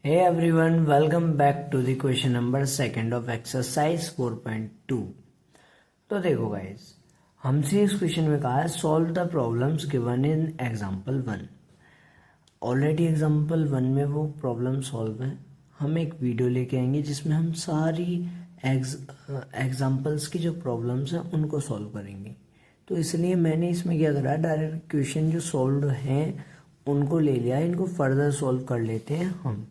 Hey everyone, welcome back to the question number second of exercise 4.2। तो देखो guys, हमसे इस क्वेश्चन में कहा है solve the problems given in example 1। Already example 1 में वो प्रॉब्लम सॉल्व है। हम एक वीडियो लेके आएंगे जिसमें हम सारी एग्जांपल्स की जो प्रॉब्लम्स हैं उनको सॉल्व करेंगे। तो इसलिए मैंने इसमें क्या करा, डायरेक्ट क्वेश्चन जो सॉल्व हैं उनको ले लिया, इनको फर्दर सॉल्व कर लेते हैं हम।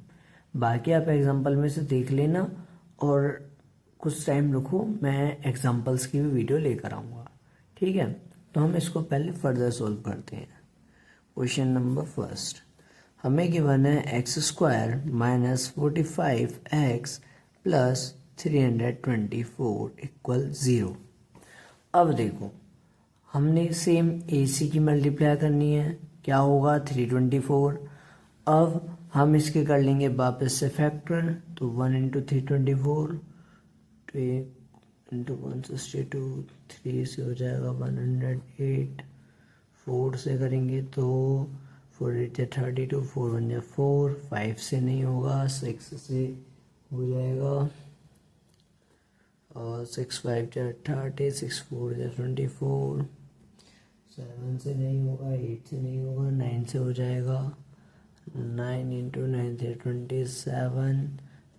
बाकी आप एग्जांपल में से देख लेना और कुछ टाइम रुको, मैं एग्जांपल्स की भी वीडियो लेकर आऊँगा, ठीक है। तो हम इसको पहले फर्दर सॉल्व करते हैं। क्वेश्चन नंबर फर्स्ट, हमें गिवन है x² minus 45x plus 324 equal 0। अब देखो, हमने सेम AC की मल्टीप्लाई करनी है, क्या होगा 324। अब हम इसके कर लेंगे वापस से फैक्टर, तो 1 इंटू 324 इंटू 162, 3 से हो जाएगा 108, 4 से करेंगे तो 4 8 32, 4 1 4, 5 से नहीं होगा, 6 से हो जाएगा, और 6 5 30, 6 4 24, 7 से नहीं होगा, 8 से नहीं होगा, 9 से हो जाएगा, 9 इंटू 9 थे 27,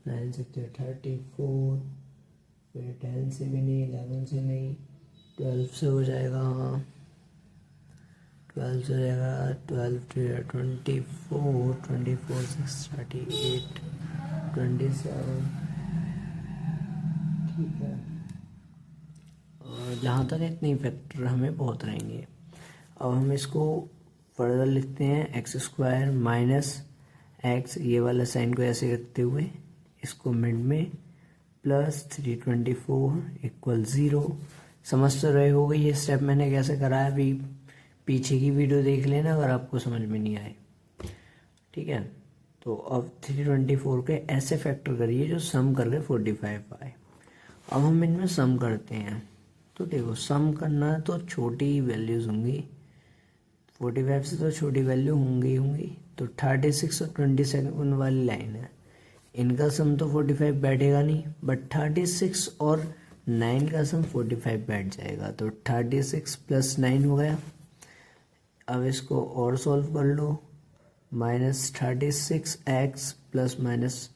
9 से 34, फिर 10 से भी नहीं, 11 से नहीं, 12 से हो जाएगा, हाँ 12 से हो जाएगा, 12 to 24, 24 6 38, 27, ठीक है। और जहाँ तक इतने फैक्टर हमें बहुत रहेंगे। अब हम इसको फर्दर लिखते हैं x² माइनस x, ये वाला साइन को ऐसे रखते हुए इसको मिड में, प्लस 324 इक्वल 0। समझ तो रहे हो गई ये स्टेप मैंने कैसे करा है, अभी पीछे की वीडियो देख लेना अगर आपको समझ में नहीं आए, ठीक है। तो अब 324 के ऐसे फैक्टर करिए जो सम करके 45 आए। अब हम इनमें सम करते हैं, तो देखो सम करना है तो छोटी वैल्यूज़ होंगी, 45 से तो छोटी वैल्यू होंगी, तो 36 और 27 वाली लाइन है, इनका सम तो 45 बैठेगा नहीं, बट 36 और 9 का सम 45 बैठ जाएगा, तो 36 प्लस 9 हो गया। अब इसको और सॉल्व कर लो, minus 36x plus minus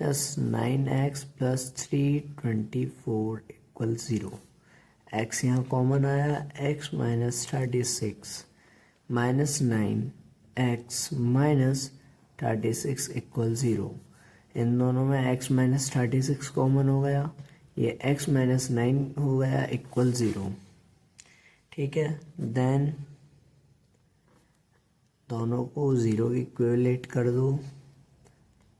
9x plus 324 equal 0। x यहाँ कॉमन आया, x minus 36 minus 9x minus 36 equal 0। इन दोनों में x माइनस 36 कॉमन हो गया, ये x माइनस 9 हो गया इक्वल 0, ठीक है। देन दोनों को 0 इक्वलेट कर दो,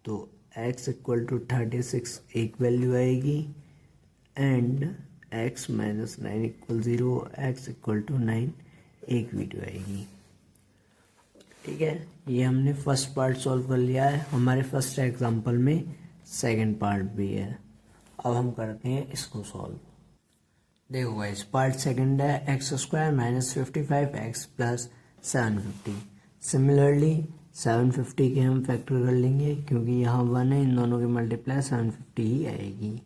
तो x इक्वल टू 36 एक वैल्यू आएगी and x minus 9 equal 0, x equal to 9 एक वैल्यू आएगी, ठीक है। ये हमने फर्स्ट पार्ट सॉल्व कर लिया है। हमारे फर्स्ट एग्जांपल में सेकंड पार्ट भी है। अब हम करते हैं इसको सॉल्व। देखो गाइस, पार्ट सेकंड है x² minus 55x plus 750। Similarly 750 के हम फैक्टर कर लेंगे, क्योंकि यहाँ 1 है, इन दोनों की मल्टीप्लाई 750 ही आएगी।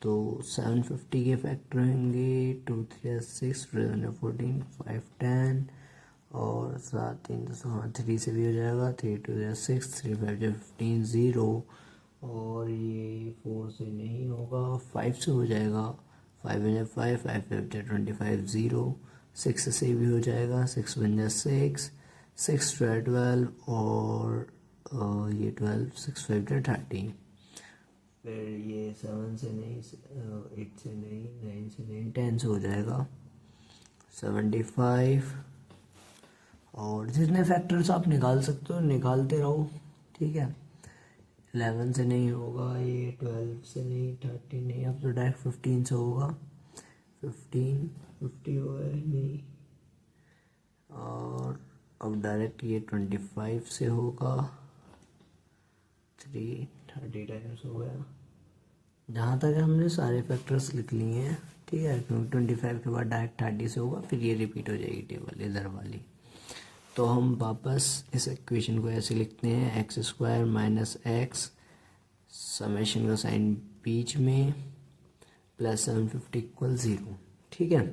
तो 750 के फैक्टर होंगे 2 3 6, 2 14, 5 10 और 7 3 10, हाँ 3 से भी हो जाएगा, 3 2 6, 3 5 15 0, और ये 4 से नहीं होगा, 5 से हो जाएगा, 5 1 5, 5 5 25 0, 6 से भी हो जाएगा, 6 1 6, 6 12 और ये 12, 6 5 30, फिर ये 7 से नहीं, 8 से नहीं, 9 से नहीं, 10 से हो जाएगा 75। और जितने फैक्टर्स आप निकाल सकते हो निकालते रहो, ठीक है। 11 से नहीं होगा, ये 12 से नहीं, 13 नहीं, अब तो डायरेक्ट 15 से होगा, 15 50 होगा नहीं, और अब डायरेक्ट ये 25 से होगा, 3 30 टाइम्स हो गया। जहाँ तक हमने सारे फैक्टर्स लिख लिए हैं, ठीक है, क्योंकि 25 के बाद डायरेक्ट 30 से होगा, फिर ये रिपीट हो जाएगी टेबल इधर वाली। तो हम वापस इस इक्वेशन को ऐसे लिखते हैं x² माइनस x समेशन का साइन बीच में, प्लस 750 इक्वल 0। ठीक है,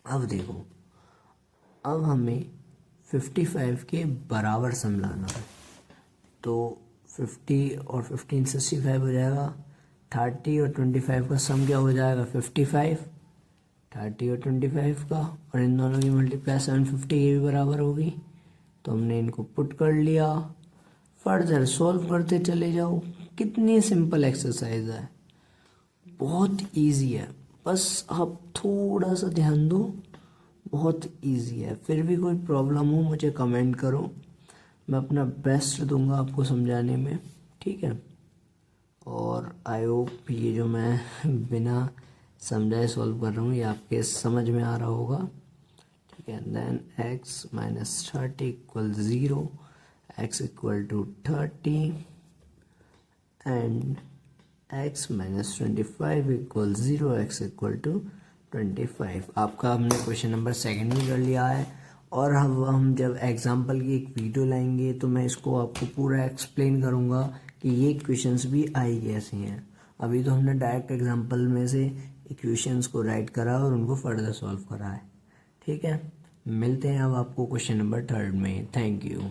अब देखो, अब हमें 55 के बराबर सम लाना है, तो 50 और 15 65 हो जाएगा। 30 और 25 का सम क्या हो जाएगा 55, 30 और 25 का, और इन दोनों की मल्टीप्लाई 750 ये भी बराबर होगी। तो हमने इनको पुट कर लिया, फर्दर सॉल्व करते चले जाओ। कितनी सिंपल एक्सरसाइज है, बहुत इजी है, बस आप थोड़ा सा ध्यान दो, बहुत इजी है। फिर भी कोई प्रॉब्लम हो मुझे कमेंट करो, मैं अपना बेस्ट दूंगा आपको समझाने में। ठीक है, और आई होप ये जो मैं बिना समझाए सॉल्व कर रहा हूँ ये आपके समझ में आ रहा होगा। ठीक है, then x minus 30 equal 0, x equal to 30 and x minus 25 equal 0, x equal to 25। आपका हमने क्वेश्चन नंबर 2 भी कर लिया है, और हम जब एग्जाम्पल की एक वीडियो लाएंगे तो मैं इसको आपको पूरा एक्सप्लेन करूँगा कि ये क्वेश्चंस भी आई कैसे हैं। अभी तो हमने डायरेक्ट एग्जाम्पल में से इक्वेशंस को राइट करा और उनको फर्दर सॉल्व करा है। ठीक है, मिलते हैं अब आपको क्वेश्चन नंबर 3 में। Thank you.